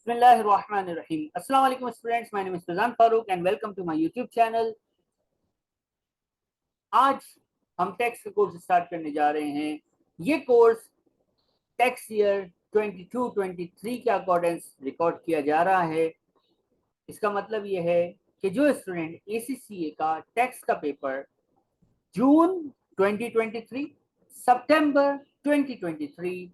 बिस्मिल्लाहिर्रहमानिर्रहीम। अस्सलाम वालेकुम students, my name is Faizan Farooq and welcome to my YouTube channel. आज हम टैक्स का कोर्स स्टार्ट करने जा रहे हैं। ये कोर्स टैक्स ईयर 22-23 के अकॉर्डिंग रिकॉर्ड किया जा रहा है। इसका मतलब ये है कि जो स्टूडेंट एसीसीए का टैक्स का paper June 2023, September 2023,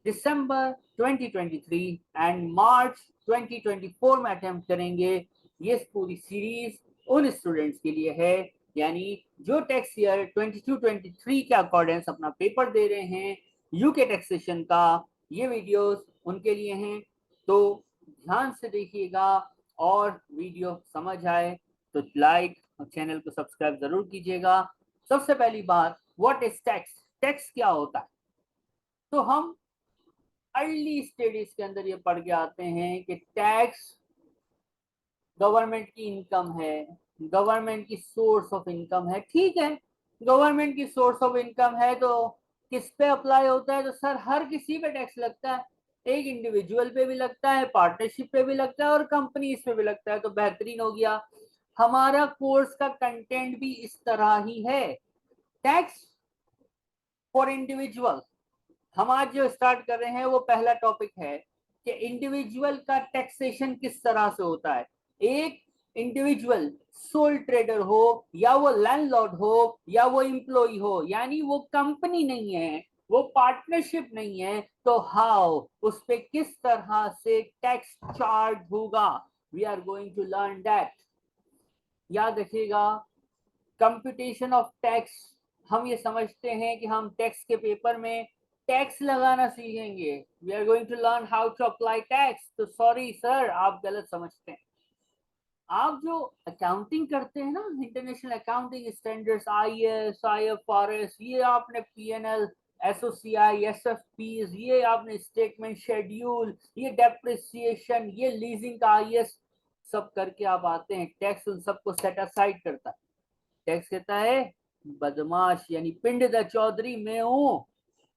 December 2023 and March 2024 में अटेम्प्ट करेंगे, ये पूरी सीरीज उन स्टूडेंट्स के लिए है। यानी जो टैक्स ईयर 22-23 के अकॉर्डिंग अपना पेपर दे रहे हैं यूके टैक्सेशन का, ये वीडियोस उनके लिए हैं। तो ध्यान से देखिएगा और वीडियो समझ आए तो लाइक और चैनल को सब्सक्राइब जरूर कीजिएगा। सबसे पहली बात, व्हाट इज टैक्स? टैक्स क्या होता है? तो हम अर्ली स्टडीज के अंदर ये पढ़ के आते हैं कि टैक्स गवर्नमेंट की इनकम है, गवर्नमेंट की सोर्स ऑफ इनकम है। ठीक है, गवर्नमेंट की सोर्स ऑफ इनकम है तो किस पे अप्लाई होता है? तो सर हर किसी पे टैक्स लगता है। एक इंडिविजुअल पे भी लगता है, पार्टनरशिप पे भी लगता है और कंपनीज पे भी लगता है। तो बेहतरीन हो गया, हमारा कोर्स का कंटेंट भी इस तरह ही है। टैक्स फॉर इंडिविजुअल हम आज जो स्टार्ट कर रहे हैं वो पहला टॉपिक है कि इंडिविजुअल का टैक्सेशन किस तरह से होता है। एक इंडिविजुअल सोल ट्रेडर हो या वो लैंडलॉर्ड हो या वो एम्प्लॉय हो, यानी वो कंपनी नहीं है, वो पार्टनरशिप नहीं है, तो हाउ उस पे किस तरह से टैक्स चार्ज होगा, we are going to learn that. याद रखिएगा, कंप्यूटेशन ऑफ टैक्स, हम ये समझते हैं कि हम टैक्स के पेपर में टैक्स लगाना सीखेंगे, we are going to learn how to apply tax. तो सॉरी सर, आप गलत समझते हैं। आप जो अकाउंटिंग करते हैं ना, international accounting standards, IAS, IFRS, ये आपने पीएनएल, एसओसीआई, एसएफपीज, ये आपने स्टेटमेंट शेड्यूल, ये डेप्रिसिएशन, ये लीजिंग का आईएस, सब करके आप आते हैं। टैक्स उन सबको सेट असाइड करता है। टैक्स कहता है बदमाश, यानी पिंड द चौधरी मैं हूं,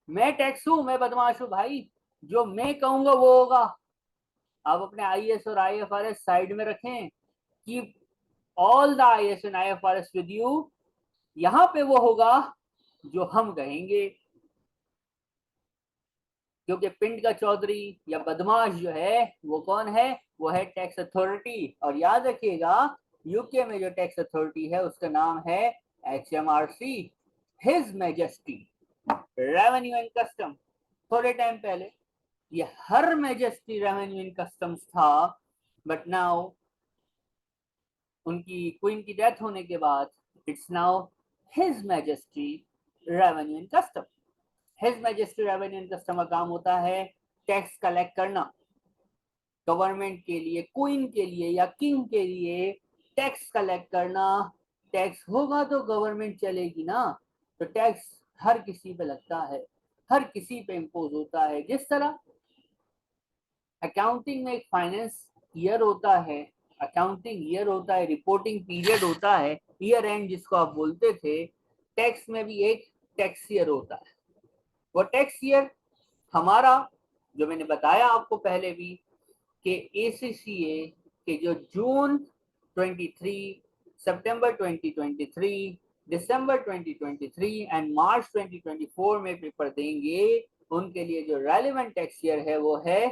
मैं टैक्स हूं, मैं बदमाश हूं भाई, जो मैं कहूंगा वो होगा। आप अपने आईएएस और आईएफआरएस साइड में रखें, keep all the IAS and IFRS with you. यहां पे वो होगा जो हम कहेंगे, क्योंकि पिंड का चौधरी या बदमाश जो है वो कौन है? वो है टैक्स अथॉरिटी। और याद रखिएगा, यूके में जो टैक्स अथॉरिटी है उसका नाम है HMRC, his majesty revenue and custom. थोड़े टाइम पहले ये हर मैजेस्टी रेवेन्यू एंड कस्टम्स था, बट नाउ उनकी क्वीन की डेथ होने के बाद it's now his majesty revenue and custom. His majesty revenue and custom का काम होता है टैक्स कलेक्ट करना गवर्नमेंट के लिए, क्वीन के लिए या किंग के लिए, टैक्स कलेक्ट करना। टैक्स होगा तो गवर्नमेंट चलेगी ना। तो टैक्स हर किसी पे लगता है, हर किसी पे इम्पोज होता है। जिस तरह अकाउंटिंग में एक फाइनेंस ईयर होता है, अकाउंटिंग ईयर होता है, रिपोर्टिंग पीरियड होता है, ईयर एंड जिसको आप बोलते थे, टैक्स में भी एक टैक्स ईयर होता है। वो टैक्स ईयर हमारा, जो मैंने बताया आपको पहले भी, कि एसीसीए के जो जून 23, सितंबर 2023, दिसंबर 2023 एंड मार्च 2024 में पेपर देंगे, उनके लिए जो रेलेवेंट टैक्स ईयर है वो है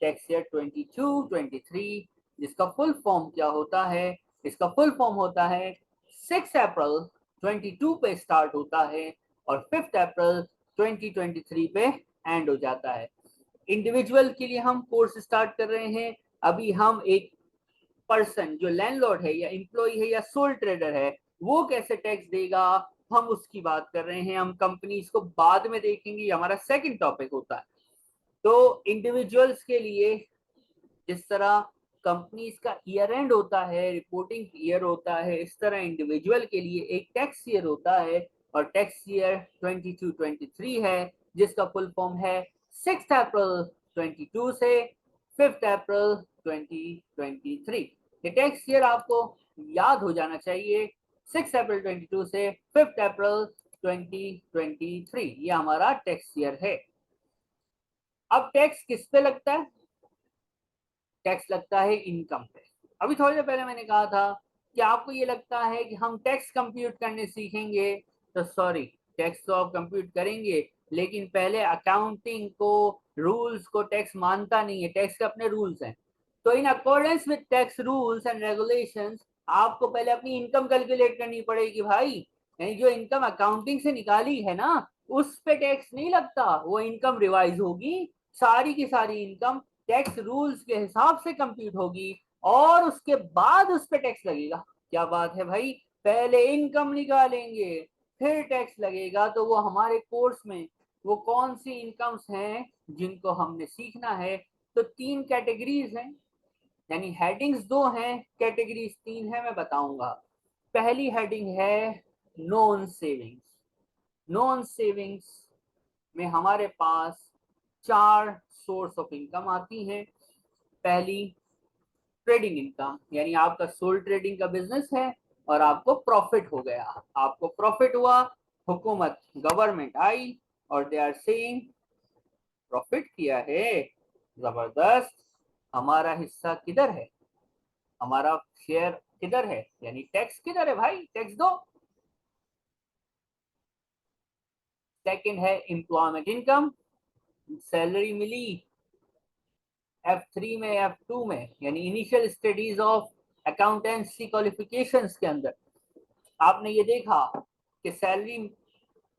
टैक्स ईयर 22-23, जिसका फुल फॉर्म क्या होता है? इसका फुल फॉर्म होता है 6 अप्रैल 22 पे स्टार्ट होता है और 5 अप्रैल 2023 पे एंड हो जाता है। इंडिविजुअल के लिए हम कोर्स स्टार्ट कर रहे हैं। अभी हम एक पर्सन जो लैंडलॉर्ड है या एम्प्लॉय है या सोल ट्रेडर है, वो कैसे टैक्स देगा, हम उसकी बात कर रहे हैं। हम कंपनीज को बाद में देखेंगे, हमारा सेकंड टॉपिक होता है। तो इंडिविजुअल्स के लिए जिस तरह कंपनीज का ईयर एंड होता है, रिपोर्टिंग ईयर होता है, इस तरह इंडिविजुअल के लिए एक टैक्स ईयर होता है और टैक्स ईयर 22-23 है, जिसका फुल फॉर्म है 6 अप्रैल 22 से 5 अप्रैल 2023। ये टैक्स ईयर आपको याद हो जाना चाहिए, 6 अप्रैल 22 से 5 अप्रैल 2023, ये हमारा टैक्स ईयर है। अब टैक्स किस पे लगता है? टैक्स लगता है इनकम पे। अभी थोड़ी देर पहले मैंने कहा था कि आपको ये लगता है कि हम टैक्स कंप्यूट करने सीखेंगे, तो सॉरी, टैक्स तो आप कंप्यूट करेंगे लेकिन पहले अकाउंटिंग को, रूल्स को टैक्स मानता नहीं है, टैक्स के अपने रूल्स हैं। तो in accordance with tax rules and regulations आपको पहले अपनी इनकम कैलकुलेट करनी पड़ेगी भाई। यानी जो इनकम अकाउंटिंग से निकाली है ना, उस पे टैक्स नहीं लगता, वो इनकम रिवाइज होगी, सारी की सारी इनकम टैक्स रूल्स के हिसाब से कंप्यूट होगी और उसके बाद उस पे टैक्स लगेगा। क्या बात है भाई, पहले इनकम निकालेंगे फिर टैक्स लगेगा। तो वो हमारे कोर्स में वो कौन सी इनकम्स हैं जिनको हमने सीखना है। तो 3 कैटेगरीज हैं, यानी हेडिंग्स 2 हैं, कैटेगरीज 3 है, मैं बताऊंगा। पहली हेडिंग है नॉन सेविंग्स। नॉन सेविंग्स में हमारे पास 4 सोर्स ऑफ इनकम आती हैं। पहली ट्रेडिंग इनकम, यानी आपका सोल ट्रेडिंग का बिजनेस है और आपको प्रॉफिट हो गया, आपको प्रॉफिट हुआ, हुकूमत गवर्नमेंट आई और दे आर सेइंग प्रॉफिट किया है, जबरदस्त, हमारा हिस्सा किधर है, हमारा शेयर किधर है, यानी टैक्स किधर है भाई, टैक्स दो। सेकंड है एम्प्लॉयमेंट इनकम, सैलरी मिली F3 में, F2 में, यानी initial studies of accountancy qualifications के अंदर आपने ये देखा कि सैलरी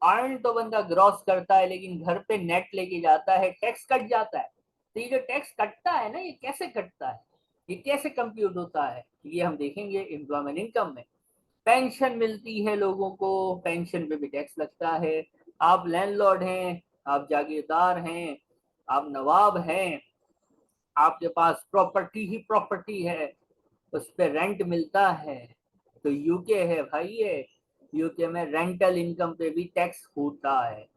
अर्न तो बंदा ग्रॉस करता है लेकिन घर पे नेट लेके जाता है, टैक्स कट जाता है। तो ये जो टैक्स कटता है ना, ये कैसे कटता है, ये कैसे कंप्यूट होता है, ये हम देखेंगे एम्प्लॉयमेंट इनकम में। पेंशन मिलती है लोगों को, पेंशन पे भी टैक्स लगता है। आप लैंडलॉर्ड हैं, आप जागीरदार हैं, आप नवाब हैं, आपके पास प्रॉपर्टी ही प्रॉपर्टी है, उस पर रेंट मिलता है, तो यूके है भाई ये, यूके में रेंटल इनकम पे भी टैक्स होता है।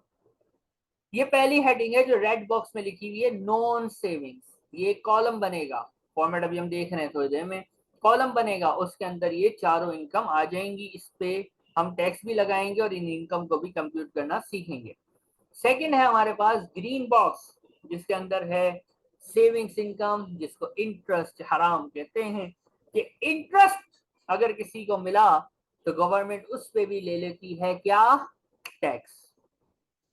ये पहली हेडिंग है जो रेड बॉक्स में लिखी हुई है, नॉन सेविंग्स। ये कॉलम बनेगा, फॉर्मेट अभी हम देख रहे हैं थोड़ी देर में, कॉलम बनेगा, उसके अंदर ये चारों इनकम आ जाएंगी, इस पे हम टैक्स भी लगाएंगे और इन इनकम को भी कंप्यूट करना सीखेंगे। सेकंड है हमारे पास ग्रीन बॉक्स, जिसके अंदर है सेविंग्स इनकम, जिसको इंटरेस्ट हराम कहते हैं, कि इंटरेस्ट अगर किसी को मिला तो गवर्नमेंट उस पे भी ले लेती है क्या, टैक्स।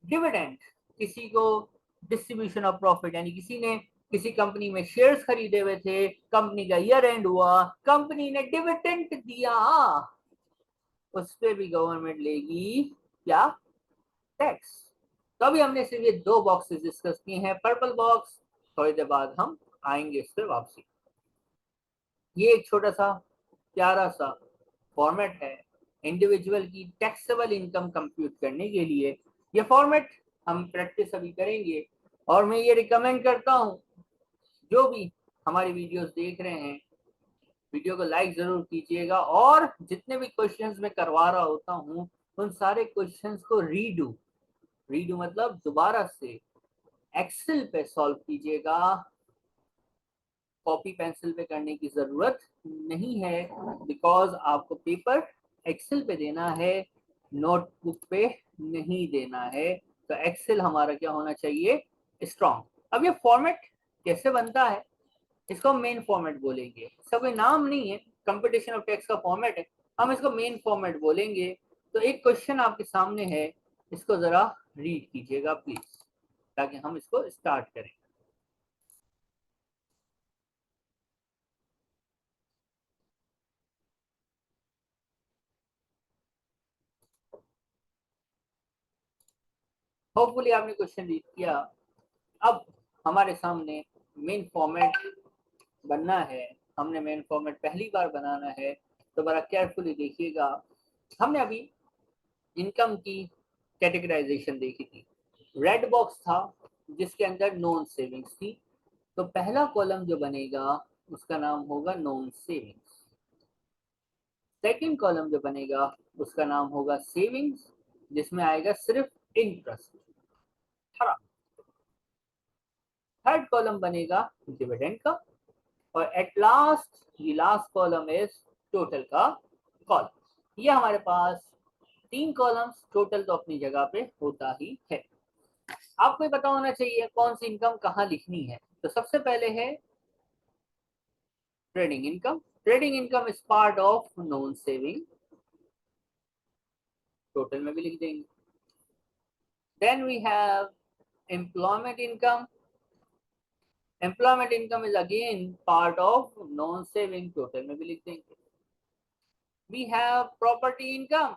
डिविडेंड, किसी को डिस्ट्रीब्यूशन ऑफ प्रॉफिट, यानी किसी ने किसी कंपनी में शेयर्स खरीदे हुए थे, कंपनी का ईयर एंड हुआ, कंपनी ने डिविडेंड दिया, उस पे भी गवर्नमेंट लेगी क्या, टैक्स। तो अभी हमने सिर्फ ये 2 बॉक्सेस डिस्कस किए हैं, पर्पल बॉक्स थोड़ी देर बाद हम आएंगे इस पर वापसी। ये एक छोटा सा प्यारा सा फॉर्मेट है इंडिविजुअल की टैक्सेबल इनकम कंप्यूट करने के लिए। ये फॉर्मेट हम प्रैक्टिस अभी करेंगे और मैं ये रिकमेंड करता हूँ जो भी हमारी वीडियोस देख रहे हैं, वीडियो को लाइक जरूर कीजिएगा और जितने भी क्वेश्चंस मैं करवा रहा होता हूँ उन सारे क्वेश्चंस को रीडू, रीडू मतलब दोबारा से एक्सेल पे सॉल्व कीजिएगा। कॉपी पेंसिल पे करने की जरूरत नहीं है, बिकॉज आपको पेपर एक्सेल पे देना है, नोटबुक पे नहीं देना है। तो एक्सेल हमारा क्या होना चाहिए, स्ट्रॉन्ग। अब ये फॉर्मेट कैसे बनता है, इसको हम मेन फॉर्मेट बोलेंगे, इसका कोई नाम नहीं है, कंपटीशन ऑफ टेक्स्ट का फॉर्मेट है, हम इसको मेन फॉर्मेट बोलेंगे। तो एक क्वेश्चन आपके सामने है, इसको जरा रीड कीजिएगा प्लीज, ताकि हम इसको स्टार्ट करें। होपफुली आपने क्वेश्चन रीड किया। अब हमारे सामने मेन फॉर्मेट बनना है, हमने मेन फॉर्मेट पहली बार बनाना है, तो बड़ा केयरफुली देखिएगा। हमने अभी इनकम की कैटेगराइजेशन देखी थी, रेड बॉक्स था जिसके अंदर नॉन सेविंग्स थी, तो पहला कॉलम जो बनेगा उसका नाम होगा नॉन सेविंग्स। सेकंड कॉलम जो बनेगा उसका नाम होगा सेविंग्स, जिसमें आएगा सिर्फ इंटरेस्ट। थर्ड कॉलम बनेगा डिविडेंड का, और एट लास्ट ये लास्ट कॉलम इज टोटल का कॉलम। ये हमारे पास 3 कॉलम्स, टोटल तो अपनी जगह पे होता ही है। आपको पता होना चाहिए कौन सी इनकम कहाँ लिखनी है। तो सबसे पहले है trading income, trading income is part of non saving, total में भी लिख देंगे। Then we have employment income, employment income is again part of non saving, total में भी लिख देंगे। We have property income,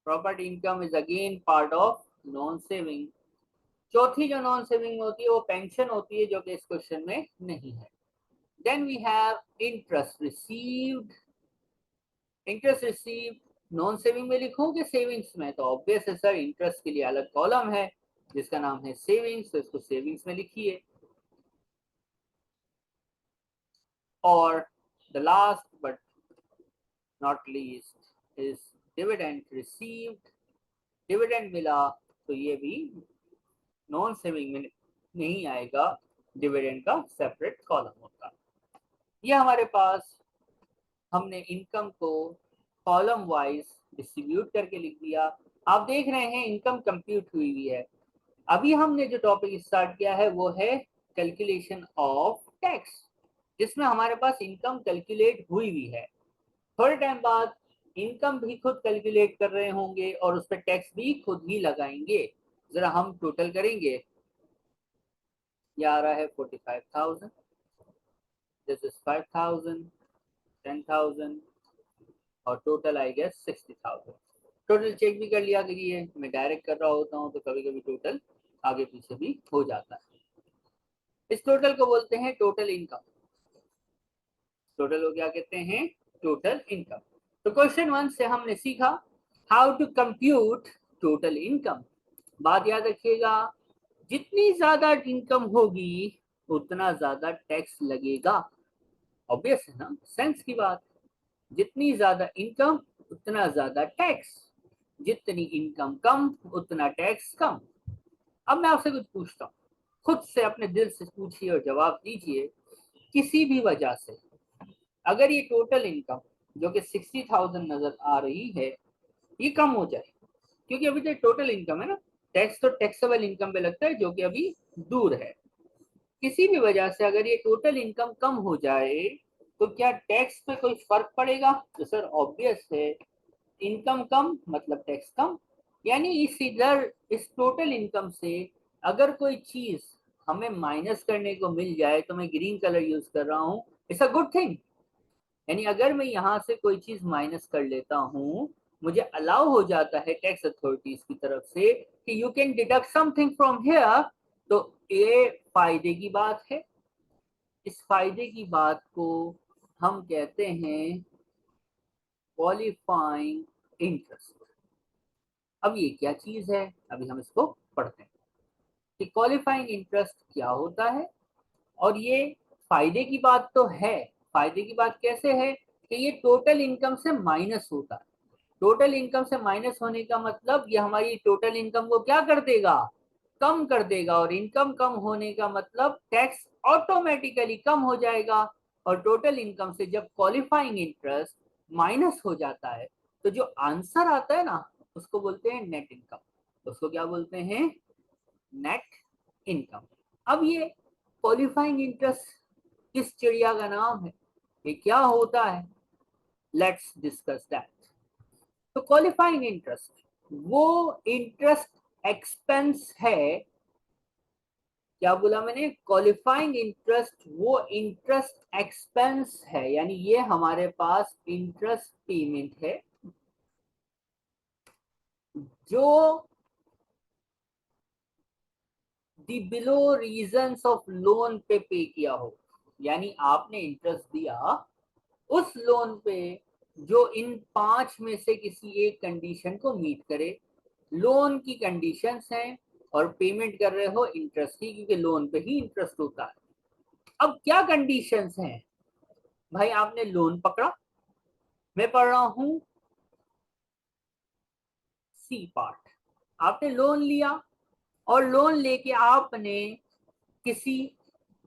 property income is again part of non saving. चौथी जो नॉन सेविंग होती है वो पेंशन होती है, जो कि इस क्वेश्चन में नहीं है। Then we have interest received, interest received non saving में लिखूं कि सेविंग्स में, तो ऑब्वियस है सर, इंटरेस्ट के लिए अलग कॉलम है जिसका नाम है सेविंग्स, तो इसको सेविंग्स में लिखिए। और the last but not least is dividend received, dividend मिला तो ये भी नॉन सेविंग में नहीं आएगा, डिविडेंड का सेपरेट कॉलम होता। ये हमारे पास हमने इनकम को कॉलम वाइज डिस्ट्रीब्यूट करके लिख दिया। आप देख रहे हैं इनकम कंप्यूट हुई है। अभी हमने जो टॉपिक स्टार्ट किया है वो है कैलकुलेशन ऑफ टैक्स, जिसमें हमारे पास इनकम कैलकुलेट हुई है। थोड़े टाइम बाद इनकम भी खुद कैलकुलेट कर रहे होंगे और उस पर टैक्स भी खुद ही लगाएंगे। जरा हम टोटल करेंगे, ये आ रहा है 45,000, दिस इज 5,000, 10,000 और total I guess 60,000। Total check भी कर लिया करिए, मैं डायरेक्ट कर रहा होता हूँ तो कभी कभी टोटल आगे पीछे भी हो जाता है। इस टोटल को बोलते हैं टोटल इनकम, टोटल को क्या कहते हैं, टोटल इनकम। तो क्वेश्चन 1 से हमने सीखा how to compute total income. बात याद रखिएगा, जितनी ज्यादा इनकम होगी उतना ज्यादा टैक्स लगेगा। ऑब्वियस है ना, सेंस की बात। जितनी ज्यादा इनकम उतना ज्यादा टैक्स, जितनी इनकम कम उतना टैक्स कम। अब मैं आपसे कुछ पूछता हूँ, खुद से अपने दिल से पूछिए और जवाब दीजिए। किसी भी वजह से अगर ये टोटल इनकम जो कि 60,000 नजर आ रही है ये कम हो जाए, क्योंकि अभी तो टोटल इनकम है ना, टैक्स तो टैक्सेबल इनकम पे लगता है जो कि अभी दूर है। किसी भी वजह से अगर ये टोटल इनकम कम हो जाए तो क्या टैक्स पे कोई फर्क पड़ेगा? तो सर ऑब्वियस है, इनकम कम मतलब टैक्स कम। यानी इस टोटल इनकम से अगर कोई चीज हमें माइनस करने को मिल जाए, तो मैं ग्रीन कलर यूज कर रहा हूँ, इट्स अ गुड थिंग। यानी अगर मैं यहाँ से कोई चीज माइनस कर लेता हूँ, मुझे अलाउ हो जाता है टैक्स अथॉरिटीज की तरफ से कि you can deduct something from here, तो ये फायदे की बात है। इस फायदे की बात को हम कहते हैं क्वालिफाइंग इंटरेस्ट। अब ये क्या चीज है, अभी हम इसको पढ़ते हैं कि क्वालिफाइंग इंटरेस्ट क्या होता है। और ये फायदे की बात तो है, फायदे की बात कैसे है कि ये टोटल इनकम से माइनस होता है। टोटल इनकम से माइनस होने का मतलब ये हमारी टोटल इनकम को क्या कर देगा, कम कर देगा। और इनकम कम होने का मतलब टैक्स ऑटोमेटिकली कम हो जाएगा। और टोटल इनकम से जब क्वालिफाइंग इंटरेस्ट माइनस हो जाता है तो जो आंसर आता है ना उसको बोलते हैं नेट इनकम। उसको क्या बोलते हैं, नेट इनकम। अब ये क्वालिफाइंग इंटरेस्ट किस चिड़िया का नाम है, ये क्या होता है, लेट्स डिस्कस दैट। तो क्वालिफाइंग इंटरेस्ट वो इंटरेस्ट एक्सपेंस है, क्या बोला मैंने, क्वालिफाइंग इंटरेस्ट वो इंटरेस्ट एक्सपेंस है, यानी ये हमारे पास इंटरेस्ट पेमेंट है जो दी बिलो रीजंस ऑफ लोन पे किया हो। यानी आपने इंटरेस्ट दिया उस लोन पे जो इन 5 में से किसी एक कंडीशन को मीट करे। लोन की कंडीशंस हैं और पेमेंट कर रहे हो इंटरेस्ट की, क्योंकि लोन पे ही इंटरेस्ट होता है। अब क्या कंडीशंस हैं भाई, आपने लोन पकड़ा, मैं पढ़ रहा हूं सी पार्ट। आपने लोन लिया और लोन लेके आपने किसी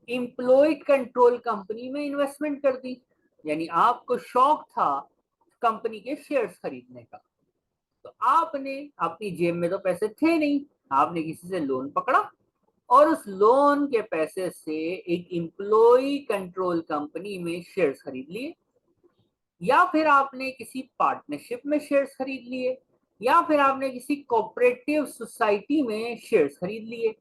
एम्प्लॉयड कंट्रोल कंपनी में इन्वेस्टमेंट कर दी। यानी आपको शौक था कंपनी के शेयर्स खरीदने का, तो आपने अपनी जेब में तो पैसे थे नहीं, आपने किसी से लोन पकड़ा और उस लोन के पैसे से एक एम्प्लॉय कंट्रोल कंपनी में शेयर्स खरीद लिए, या फिर आपने किसी पार्टनरशिप में शेयर्स खरीद लिए, या फिर आपने किसी कोऑपरेटिव सोसाइटी में शेयर्स खरीद लिए।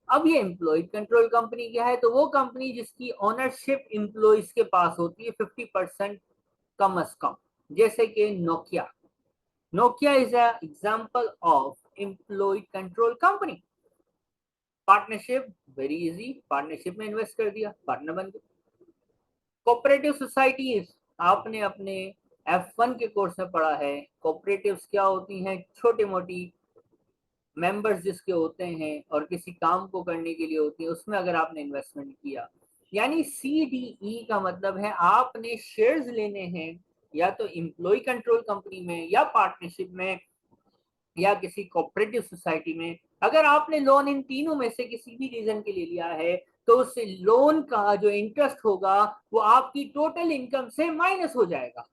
अब ये एम्प्लॉय कंट्रोल कंपनी क्या है? तो वो कंपनी जिसकी ओनरशिप एम्प्लॉयज के पास होती है 50% कम अज कम, जैसे कि Nokia. Nokia is a example of employ control company. Partnership very easy, partnership में इन्वेस्ट कर दिया, पार्टनर बन गए। कोऑपरेटिव सोसाइटीज, आपने अपने F1 के कोर्स में पढ़ा है, कोऑपरेटिव्स क्या होती हैं? छोटी मोटी मेंबर्स जिसके होते हैं और किसी काम को करने के लिए होती है, उसमें अगर आपने इन्वेस्टमेंट किया, यानी CDE का मतलब है आपने शेयर्स लेने हैं या तो एम्प्लॉय कंट्रोल कंपनी में, या पार्टनरशिप में, या किसी कोऑपरेटिव सोसाइटी में। अगर आपने लोन इन तीनों में से किसी भी रीजन के लिए लिया है, तो उस लोन का जो इंटरेस्ट होगा वो आपकी टोटल इनकम से माइनस हो जाएगा,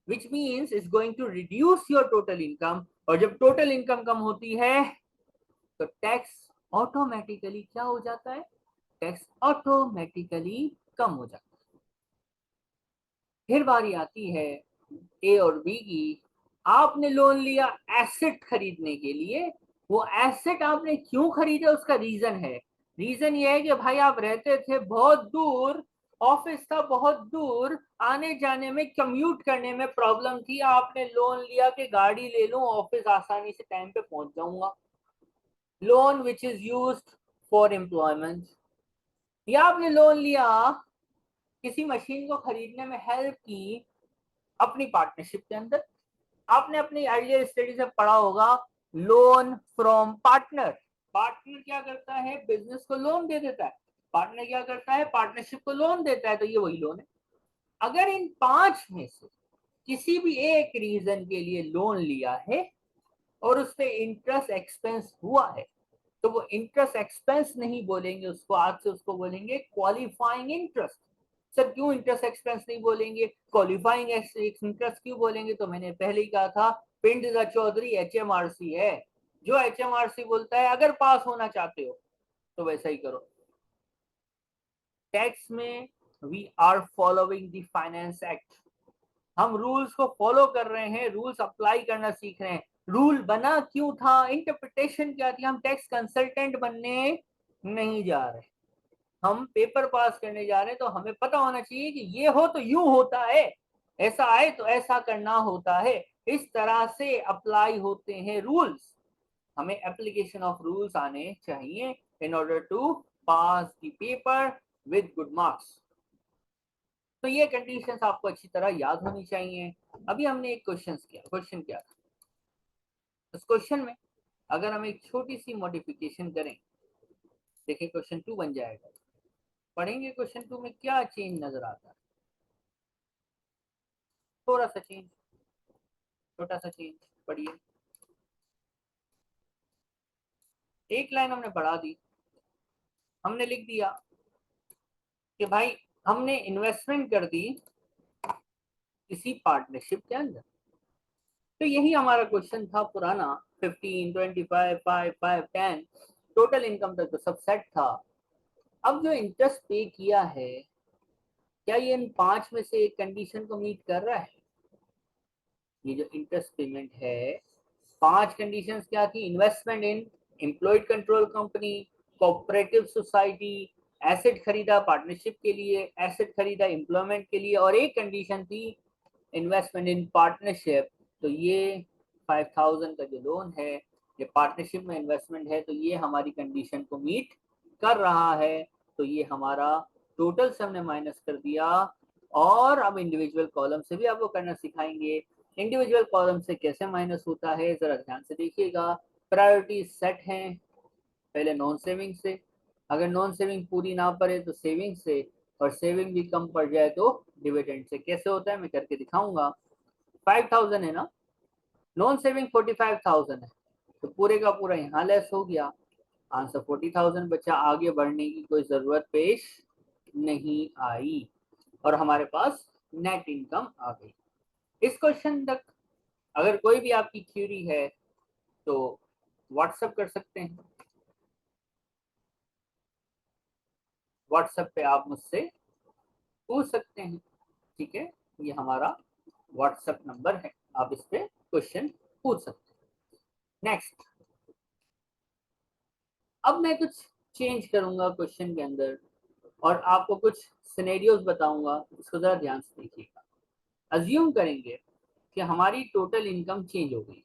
which means is going to reduce your total income. और जब टोटल इनकम कम होती है तो टैक्स ऑटोमेटिकली क्या हो जाता है? टैक्स ऑटोमेटिकली कम हो जाता है। फिर बारी आती है ए और बी की। आपने लोन लिया एसेट खरीदने के लिए, वो एसेट आपने क्यों खरीदा उसका रीजन है। रीजन ये है कि भाई आप रहते थे बहुत दूर, ऑफिस था बहुत दूर, आने जाने में कम्यूट करने में प्रॉब्लम थी, आपने लोन लिया कि गाड़ी ले लूं, ऑफिस आसानी से टाइम पे पहुंच जाऊंगा। Loan which is used for employment. या आपने लोन लिया किसी मशीन को खरीदने में हेल्प की अपनी पार्टनरशिप के अंदर। आपने अपनी अर्लियर स्टडी से पढ़ा होगा लोन फ्रॉम पार्टनर। पार्टनर क्या करता है? बिजनेस को लोन दे देता है। पार्टनर क्या करता है? पार्टनरशिप को लोन देता है। तो ये वही लोन है। अगर इन पांच में से किसी भी एक रीजन के लिए लोन लिया है और उस पर इंटरेस्ट एक्सपेंस हुआ है, तो वो इंटरेस्ट एक्सपेंस नहीं बोलेंगे उसको, आज से उसको बोलेंगे क्वालिफाइंग इंटरेस्ट। सर क्यों इंटरेस्ट एक्सपेंस नहीं बोलेंगे, क्वालिफाइंग इंटरेस्ट क्यों बोलेंगे? तो मैंने पहले ही कहा था, पिंड चौधरी HMRC है। जो HMRC बोलता है, अगर पास होना चाहते हो तो वैसा ही करो। टैक्स में we are following the finance act. हम रूल्स को फॉलो कर रहे हैं, रूल्स अप्लाई करना सीख रहे हैं। रूल बना क्यों था, इंटरप्रिटेशन क्या थी, हम टैक्स कंसल्टेंट बनने नहीं जा रहे, हम पेपर पास करने जा रहे हैं। तो हमें पता होना चाहिए कि ये हो तो यूं होता है, ऐसा आए तो ऐसा करना होता है, इस तरह से अप्लाई होते हैं रूल्स। हमें एप्लीकेशन ऑफ रूल्स आने चाहिए in order to pass the paper with good marks. तो ये कंडीशंस आपको अच्छी तरह याद होनी चाहिए। अभी हमने एक क्वेश्चन किया था। उस क्वेश्चन में अगर हम एक छोटी सी मॉडिफिकेशन करें, देखिए क्वेश्चन 2 बन जाएगा। पढ़ेंगे क्वेश्चन 2 में क्या चेंज नजर आता है। थोड़ा सा चेंज, छोटा सा चेंज, पढ़िए। एक लाइन हमने बढ़ा दी, हमने लिख दिया कि भाई हमने इन्वेस्टमेंट कर दी किसी पार्टनरशिप के अंदर। तो यही हमारा क्वेश्चन था पुराना, 15, 25, 5, 5, 10, टोटल इनकम तक तो सब सेट था। अब जो इंटरेस्ट पे किया है, क्या ये इन पांच में से एक कंडीशन को मीट कर रहा है? ये जो इंटरेस्ट पेमेंट है, पांच कंडीशंस क्या थी? इन्वेस्टमेंट इन employed control company, cooperative society, asset खरीदा पार्टनरशिप के लिए, एसेट खरीदा एम्प्लॉयमेंट के लिए, और एक कंडीशन थी इन्वेस्टमेंट इन पार्टनरशिप। तो ये 5000 का जो लोन है, ये पार्टनरशिप में इन्वेस्टमेंट है, तो ये हमारी कंडीशन को मीट कर रहा है। तो ये हमारा टोटल से हमने माइनस कर दिया। और अब इंडिविजुअल कॉलम से भी आपको करना सिखाएंगे। इंडिविजुअल कॉलम से कैसे माइनस होता है जरा ध्यान से देखिएगा। प्रायोरिटी सेट है, पहले नॉन सेविंग से, अगर नॉन सेविंग पूरी ना पड़े तो सेविंग से, और सेविंग भी कम पड़ जाए तो डिविडेंड से। कैसे होता है मैं करके दिखाऊंगा। 5000 है ना, नॉन सेविंग 45,000 है, तो पूरे का पूरा यहाँ लेस हो गया, आंसर 40,000 बचा। आगे बढ़ने की कोई जरूरत पेश नहीं आई और हमारे पास नेट इनकम आ गई। इस क्वेश्चन तक अगर कोई भी आपकी क्यूरी है तो व्हाट्सएप कर सकते हैं। व्हाट्सएप पे आप मुझसे पूछ सकते हैं। ठीक है, ये हमारा व्हाट्सएप नंबर है, आप इस पे क्वेश्चन पूछ सकते हैं। नेक्स्ट, अब मैं कुछ चेंज करूंगा क्वेश्चन के अंदर और आपको कुछ सिनेरियोज बताऊंगा, इसको जरा ध्यान से देखिएगा। अज्यूम करेंगे कि हमारी टोटल इनकम चेंज हो गई,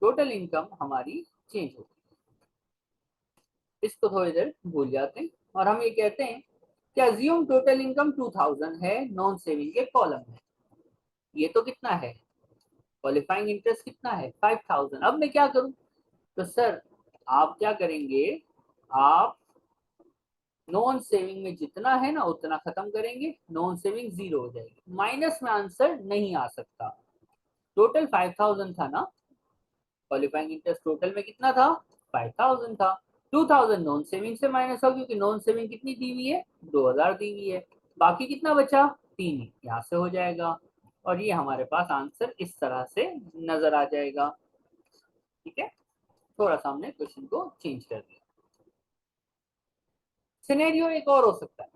टोटल इनकम हमारी चेंज हो गई, इसको थोड़ी देर भूल जाते हैं और हम ये कहते हैं कि अज्यूम टोटल इनकम 2000 है, नॉन सेविंग के कॉलम है। ये तो कितना है, क्वालिफाइंग इंटरेस्ट कितना है 5000। अब मैं क्या करूं, तो सर आप क्या करेंगे, आप नॉन सेविंग में जितना है ना उतना खत्म करेंगे, नॉन सेविंग जीरो हो जाएगी, माइनस में आंसर नहीं आ सकता। टोटल 5000 था ना, क्वालिफाइंग इंटरेस्ट टोटल में कितना था 5000 था, 2000 नॉन सेविंग से माइनस हो, क्योंकि नॉन सेविंग कितनी दी हुई है 2000 दी हुई है, बाकी कितना बचा 3, यहाँ से हो जाएगा और ये हमारे पास आंसर इस तरह से नजर आ जाएगा। ठीक है, थोड़ा सा हमने क्वेश्चन को चेंज कर दिया। सिनेरियो एक और हो सकता है,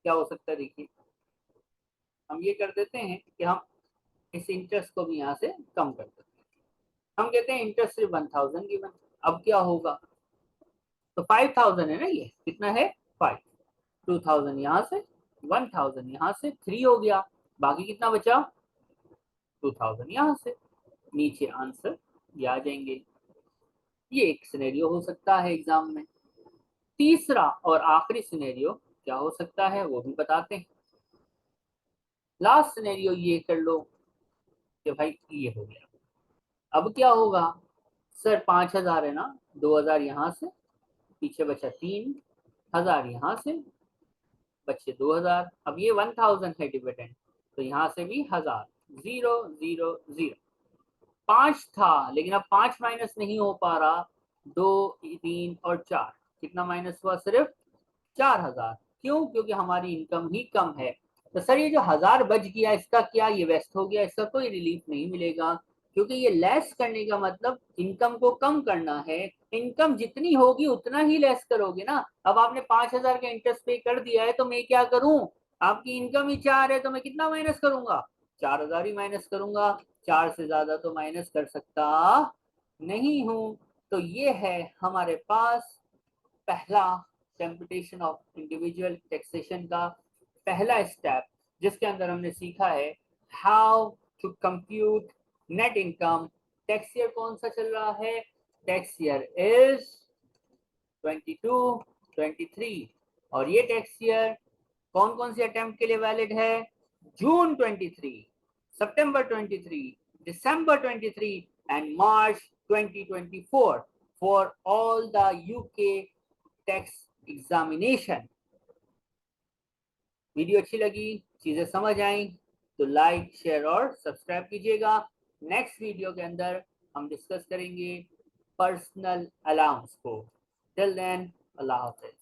क्या हो सकता है देखिए, हम ये कर देते हैं कि हम इस इंटरेस्ट को भी यहाँ से कम कर देते हैं। हम कहते हैं इंटरेस्ट सिर्फ 1000 गिवन। अब क्या होगा, तो 5000 है ना, ये कितना है 5, 2000 यहाँ से, 1000 यहाँ से, 3 हो गया, बाकी कितना बचा 2000 यहाँ से, नीचे आंसर ये आ जाएंगे। ये एक सिनेरियो हो सकता है एग्जाम में। तीसरा और आखिरी सिनेरियो क्या हो सकता है वो भी बताते हैं। लास्ट सिनेरियो ये कर लो कि भाई ये हो गया, अब क्या होगा, सर 5000 है ना, 2000 यहाँ से, पीछे बचा 3000 यहाँ से, बचे 2000। अब ये 1000 है डिविडेंड, तो यहाँ से भी 1000, 0 0 0। 5 था लेकिन अब 5 माइनस नहीं हो पा रहा, 2 3 और 4, कितना माइनस हुआ सिर्फ 4000। क्यों, क्योंकि हमारी इनकम ही कम है। तो सर ये जो 1000 बच गया इसका क्या, ये वेस्ट हो गया, इसका कोई रिलीफ नहीं मिलेगा, क्योंकि ये लेस करने का मतलब इनकम को कम करना है। इनकम जितनी होगी उतना ही लेस करोगे ना। अब आपने 5000 का इंटरेस्ट पे कर दिया है तो मैं क्या करूं, आपकी इनकम ही 4 है तो मैं कितना माइनस करूंगा, 4000 ही माइनस करूंगा, 4 से ज्यादा तो माइनस कर सकता नहीं हूं। तो ये है हमारे पास पहला कंप्यूटेशन ऑफ इंडिविजुअल टैक्सेशन का पहला स्टेप, जिसके अंदर हमने सीखा है how to compute net income. Tax year कौन सा चल रहा है, टैक्स ईयर इज 22 23, और ये टैक्स ईयर कौन कौन से अटेम्प्ट के लिए वैलिड है, जून 23, सितंबर 23, दिसंबर 23 and March 2024 for all the UK tax examination. Video अच्छी लगी, चीजें समझ आई तो लाइक शेयर और सब्सक्राइब कीजिएगा। नेक्स्ट वीडियो के अंदर हम डिस्कस करेंगे पर्सनल अलाउंस को। टिल देन, अल्लाह हाफिज।